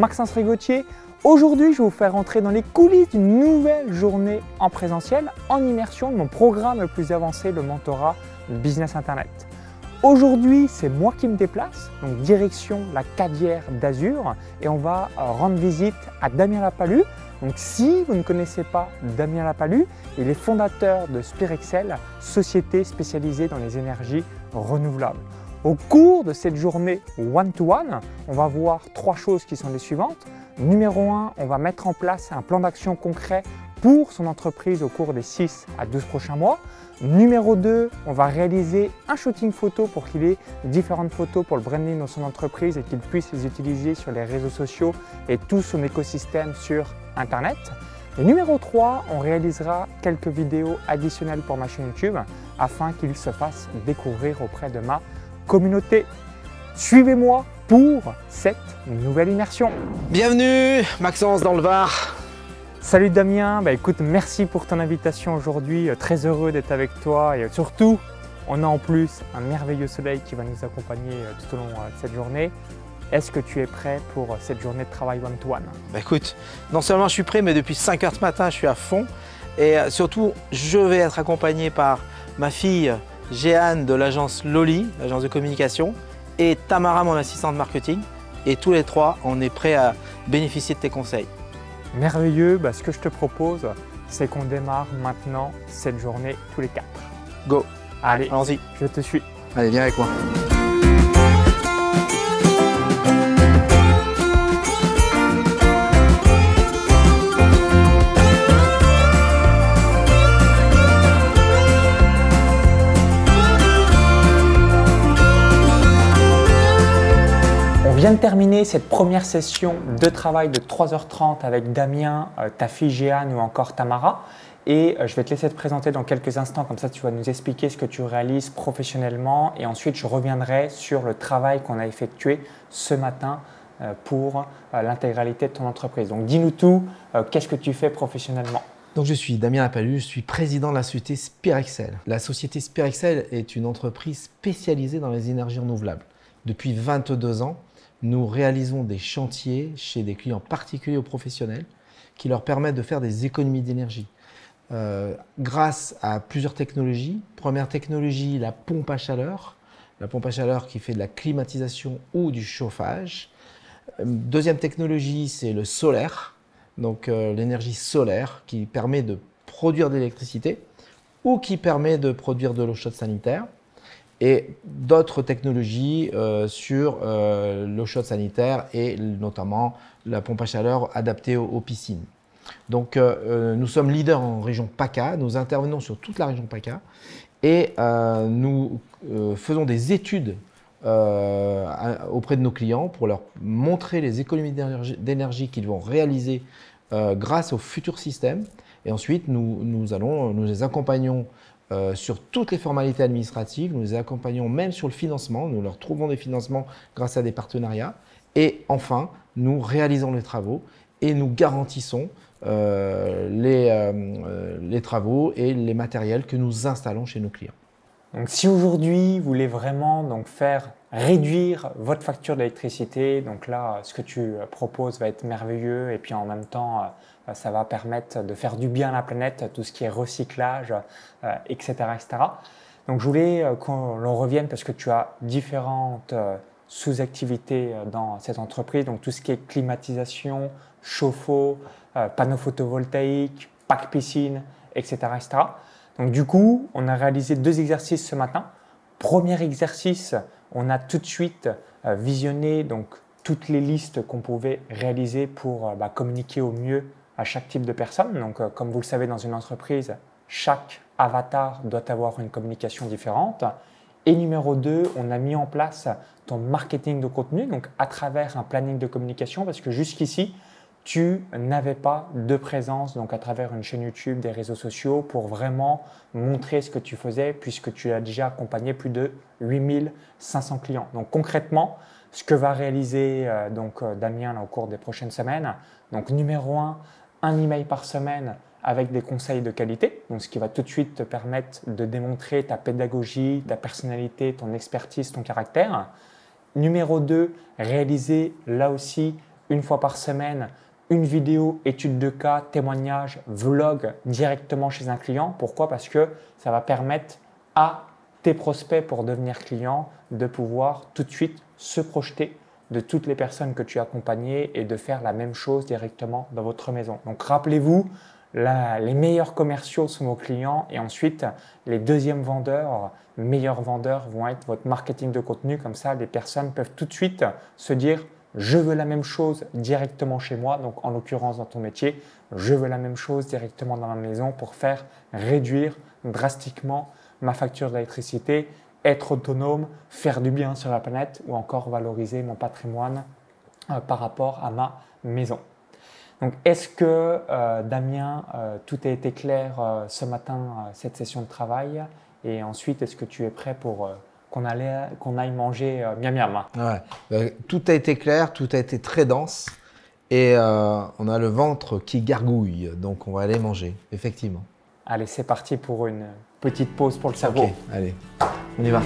Maxence Rigotier. Aujourd'hui, je vais vous faire entrer dans les coulisses d'une nouvelle journée en présentiel, en immersion de mon programme le plus avancé, le mentorat Business Internet. Aujourd'hui, c'est moi qui me déplace, donc direction la Cadière d'Azur, et on va rendre visite à Damien Lapalu. Donc si vous ne connaissez pas Damien Lapalu, il est fondateur de Spirexel, société spécialisée dans les énergies renouvelables. Au cours de cette journée one-to-one, on va voir trois choses qui sont les suivantes. Numéro 1, on va mettre en place un plan d'action concret pour son entreprise au cours des 6 à 12 prochains mois. Numéro 2, on va réaliser un shooting photo pour qu'il ait différentes photos pour le branding de son entreprise et qu'il puisse les utiliser sur les réseaux sociaux et tout son écosystème sur Internet. Et numéro 3, on réalisera quelques vidéos additionnelles pour ma chaîne YouTube afin qu'il se fasse découvrir auprès de ma communauté. Suivez-moi pour cette nouvelle immersion. Bienvenue Maxence dans le Var. Salut Damien, écoute, merci pour ton invitation aujourd'hui, très heureux d'être avec toi et surtout on a en plus un merveilleux soleil qui va nous accompagner tout au long de cette journée. Est-ce que tu es prêt pour cette journée de travail one-to-one? Écoute, non seulement je suis prêt, mais depuis 5 h ce matin je suis à fond et surtout je vais être accompagné par ma fille Jeanne de l'agence Loli, l'agence de communication, et Tamara, mon assistante marketing, et tous les trois on est prêts à bénéficier de tes conseils. Merveilleux, ce que je te propose, c'est qu'on démarre maintenant cette journée tous les 4. Go! Allez, allons-y. Je te suis. Allez, viens avec moi. On vient de terminer cette première session de travail de 3h30 avec Damien, ta fille Jeanne ou encore Tamara. Et je vais te laisser te présenter dans quelques instants, comme ça tu vas nous expliquer ce que tu réalises professionnellement et ensuite je reviendrai sur le travail qu'on a effectué ce matin pour l'intégralité de ton entreprise. Donc dis-nous tout, qu'est-ce que tu fais professionnellement? Donc je suis Damien Lapalu, je suis président de la société Spirexel. La société Spirexel est une entreprise spécialisée dans les énergies renouvelables. Depuis 22 ans, nous réalisons des chantiers chez des clients particuliers ou professionnels qui leur permettent de faire des économies d'énergie. Grâce à plusieurs technologies. Première technologie, la pompe à chaleur. La pompe à chaleur qui fait de la climatisation ou du chauffage. Deuxième technologie, c'est le solaire. Donc l'énergie solaire qui permet de produire de l'électricité ou qui permet de produire de l'eau chaude sanitaire. Et d'autres technologies sur l'eau chaude sanitaire et notamment la pompe à chaleur adaptée aux piscines. Donc nous sommes leaders en région PACA, nous intervenons sur toute la région PACA et nous faisons des études auprès de nos clients pour leur montrer les économies d'énergie qu'ils vont réaliser grâce au futur système. Et ensuite nous les accompagnons sur toutes les formalités administratives, nous les accompagnons même sur le financement, nous leur trouvons des financements grâce à des partenariats et enfin nous réalisons les travaux et nous garantissons les travaux et les matériels que nous installons chez nos clients. Donc si aujourd'hui vous voulez vraiment faire réduire votre facture d'électricité, donc là ce que tu proposes va être merveilleux et puis en même temps ça va permettre de faire du bien à la planète, tout ce qui est recyclage, etc., etc. Donc je voulais qu'on revienne parce que tu as différentes sous-activités dans cette entreprise, donc tout ce qui est climatisation, chauffe-eau, panneaux photovoltaïques, pack piscine, etc., etc. Donc du coup, on a réalisé 2 exercices ce matin. Premier exercice, on a tout de suite visionné toutes les listes qu'on pouvait réaliser pour communiquer au mieux à chaque type de personne. Donc comme vous le savez dans une entreprise, chaque avatar doit avoir une communication différente. Et numéro 2, on a mis en place ton marketing de contenu, donc à travers un planning de communication parce que jusqu'ici, tu n'avais pas de présence donc à travers une chaîne YouTube, des réseaux sociaux pour vraiment montrer ce que tu faisais puisque tu as déjà accompagné plus de 8500 clients. Donc concrètement, ce que va réaliser Damien au cours des prochaines semaines, donc numéro 1 email par semaine avec des conseils de qualité, donc ce qui va tout de suite te permettre de démontrer ta pédagogie, ta personnalité, ton expertise, ton caractère. Numéro 2, réaliser là aussi une fois par semaine une vidéo, étude de cas, témoignage, vlog directement chez un client. Pourquoi? Parce que ça va permettre à tes prospects pour devenir clients de pouvoir tout de suite se projeter de toutes les personnes que tu as accompagnées et de faire la même chose directement dans votre maison. Donc rappelez-vous, les meilleurs commerciaux sont vos clients et ensuite les deuxièmes vendeurs, meilleurs vendeurs vont être votre marketing de contenu. Comme ça, les personnes peuvent tout de suite se dire je veux la même chose directement chez moi. Donc en l'occurrence dans ton métier, je veux la même chose directement dans ma maison pour faire réduire drastiquement ma facture d'électricité, être autonome, faire du bien sur la planète ou encore valoriser mon patrimoine par rapport à ma maison. Donc, est-ce que, Damien, tout a été clair ce matin, cette session de travail? Et ensuite, est-ce que tu es prêt pour qu'on aille manger miam miam? Ouais. Tout a été clair, tout a été très dense. Et on a le ventre qui gargouille. Donc, on va aller manger, effectivement. Allez, c'est parti pour une petite pause pour le cerveau. Ok, allez, on y va.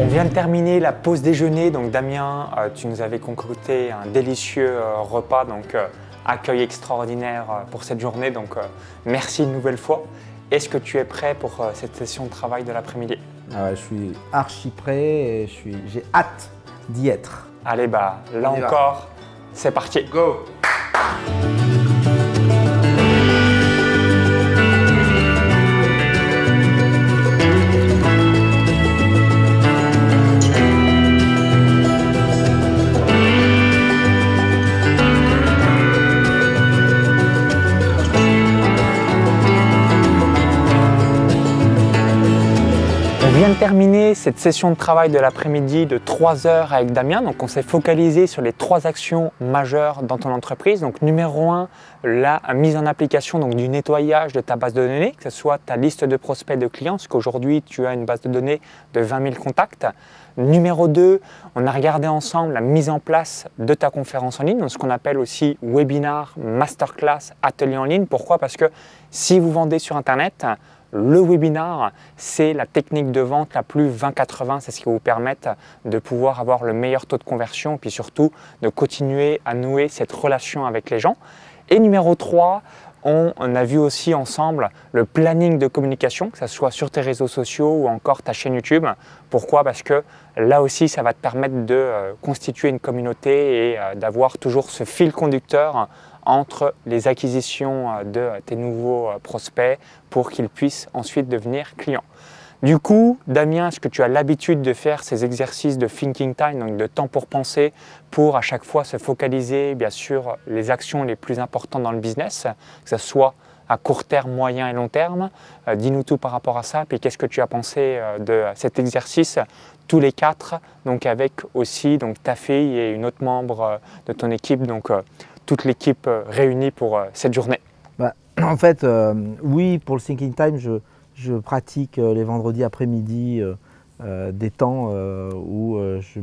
On vient de terminer la pause déjeuner. Donc Damien, tu nous avais concocté un délicieux repas. Donc accueil extraordinaire pour cette journée. Donc merci une nouvelle fois. Est-ce que tu es prêt pour cette session de travail de l'après-midi? Je suis archi prêt et j'ai hâte d'y être. Allez, là encore, c'est parti. Go! On vient de terminer cette session de travail de l'après-midi de 3 heures avec Damien. Donc, on s'est focalisé sur les 3 actions majeures dans ton entreprise. Donc, numéro 1, la mise en application du nettoyage de ta base de données, que ce soit ta liste de prospects de clients, parce qu'aujourd'hui, tu as une base de données de 20 000 contacts. Numéro 2, on a regardé ensemble la mise en place de ta conférence en ligne, donc ce qu'on appelle aussi webinar, masterclass, atelier en ligne. Pourquoi? Parce que si vous vendez sur Internet, le webinar, c'est la technique de vente la plus 20-80, c'est ce qui va vous permettre de pouvoir avoir le meilleur taux de conversion et puis surtout de continuer à nouer cette relation avec les gens. Et numéro 3, on a vu aussi ensemble le planning de communication, que ce soit sur tes réseaux sociaux ou encore ta chaîne YouTube. Pourquoi? Parce que là aussi, ça va te permettre de constituer une communauté et d'avoir toujours ce fil conducteur entre les acquisitions de tes nouveaux prospects pour qu'ils puissent ensuite devenir clients. Du coup, Damien, est-ce que tu as l'habitude de faire ces exercices de thinking time, donc de temps pour penser, pour à chaque fois se focaliser bien sûr les actions les plus importantes dans le business, que ce soit à court terme, moyen et long terme? Dis-nous tout par rapport à ça. Puis qu'est-ce que tu as pensé de cet exercice tous les 4, donc avec aussi ta fille et une autre membre de ton équipe, donc toute l'équipe réunie pour cette journée? En fait, oui, pour le thinking time, je pratique les vendredis après-midi des temps où je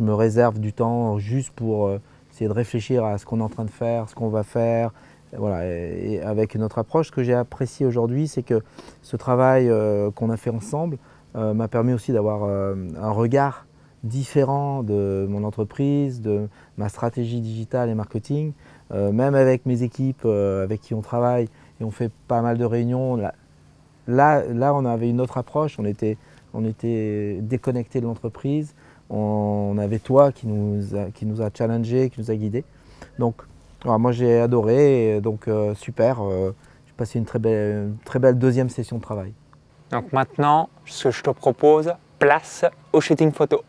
me réserve du temps juste pour essayer de réfléchir à ce qu'on est en train de faire, ce qu'on va faire. Voilà, et avec notre approche, ce que j'ai apprécié aujourd'hui, c'est que ce travail qu'on a fait ensemble m'a permis aussi d'avoir un regard différent de mon entreprise, de ma stratégie digitale et marketing. Même avec mes équipes avec qui on travaille et on fait pas mal de réunions, là on avait une autre approche, on était déconnecté de l'entreprise, on avait toi qui nous a challengé, qui nous a guidés. Donc voilà, moi j'ai adoré, et donc super, j'ai passé une très belle deuxième session de travail. Donc maintenant, ce que je te propose, place au shooting photo.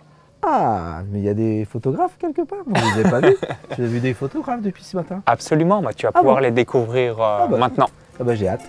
Ah, mais il y a des photographes quelque part? Moi, je ne les ai pas vus. Tu as vu des photographes depuis ce matin? Absolument, tu vas pouvoir les découvrir maintenant. J'ai hâte.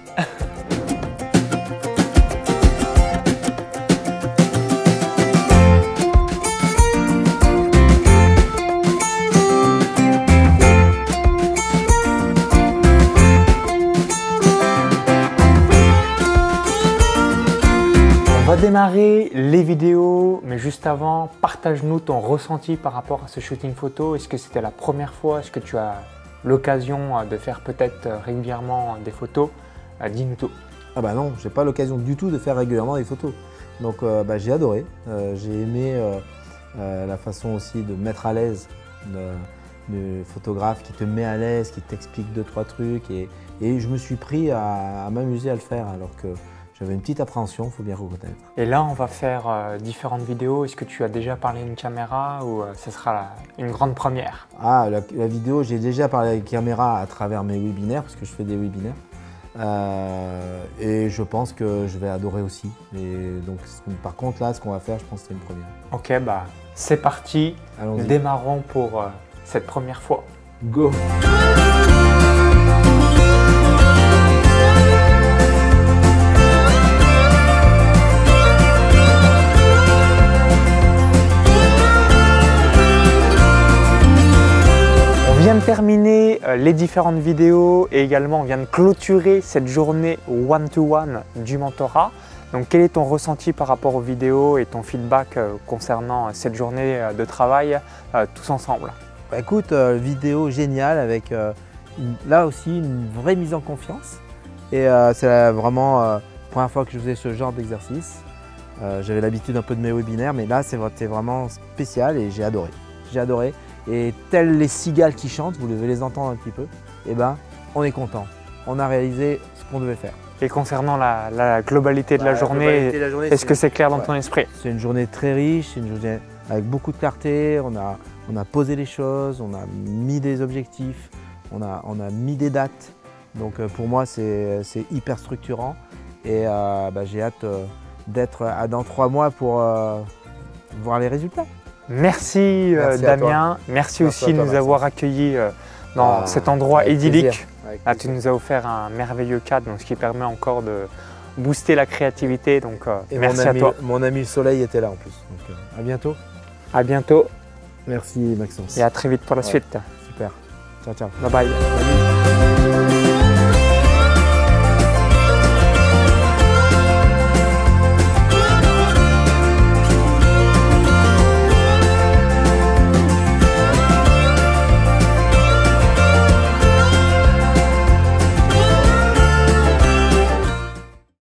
On va démarrer les vidéos, mais juste avant, partage-nous ton ressenti par rapport à ce shooting photo. Est-ce que c'était la première fois? Est-ce que tu as l'occasion de faire peut-être régulièrement des photos? Dis-nous tout. Ah bah non, j'ai pas l'occasion du tout de faire régulièrement des photos. Donc j'ai adoré, j'ai aimé la façon aussi de mettre à l'aise le photographe qui te met à l'aise, qui t'explique 2-3 trucs et je me suis pris à m'amuser à le faire alors que j'avais une petite appréhension, il faut bien reconnaître. Et là, on va faire différentes vidéos. Est-ce que tu as déjà parlé à une caméra ou ce sera une grande première? Ah, la vidéo, j'ai déjà parlé avec caméra à travers mes webinaires parce que je fais des webinaires. Et je pense que je vais adorer aussi. Et donc, par contre, là, ce qu'on va faire, je pense que c'est une première. Ok, bah c'est parti. Nous démarrons pour cette première fois. Go! On vient de terminer les différentes vidéos et également on vient de clôturer cette journée one-to-one du mentorat. Donc quel est ton ressenti par rapport aux vidéos et ton feedback concernant cette journée de travail tous ensemble? Bah écoute, vidéo géniale avec là aussi une vraie mise en confiance. Et c'est vraiment la première fois que je faisais ce genre d'exercice. J'avais l'habitude un peu de mes webinaires, mais là c'était vraiment spécial et j'ai adoré. J'ai adoré. Et tels les cigales qui chantent, vous devez les entendre un petit peu, et ben on est content. On a réalisé ce qu'on devait faire. Et concernant la globalité de la journée, est-ce que c'est clair dans ton esprit? C'est une journée très riche, une journée avec beaucoup de clarté. On a posé les choses, on a mis des objectifs, on a mis des dates. Donc pour moi, c'est hyper structurant. Et j'ai hâte d'être dans 3 mois pour voir les résultats. Merci Damien, merci aussi de nous avoir accueillis dans cet endroit idyllique. Là, tu nous as offert un merveilleux cadre, donc, ce qui permet encore de booster la créativité. Donc, merci à toi. Mon ami Soleil était là en plus. Donc, à bientôt. À bientôt. Merci Maxence. Et à très vite pour la suite. Super. Ciao, ciao. Bye bye.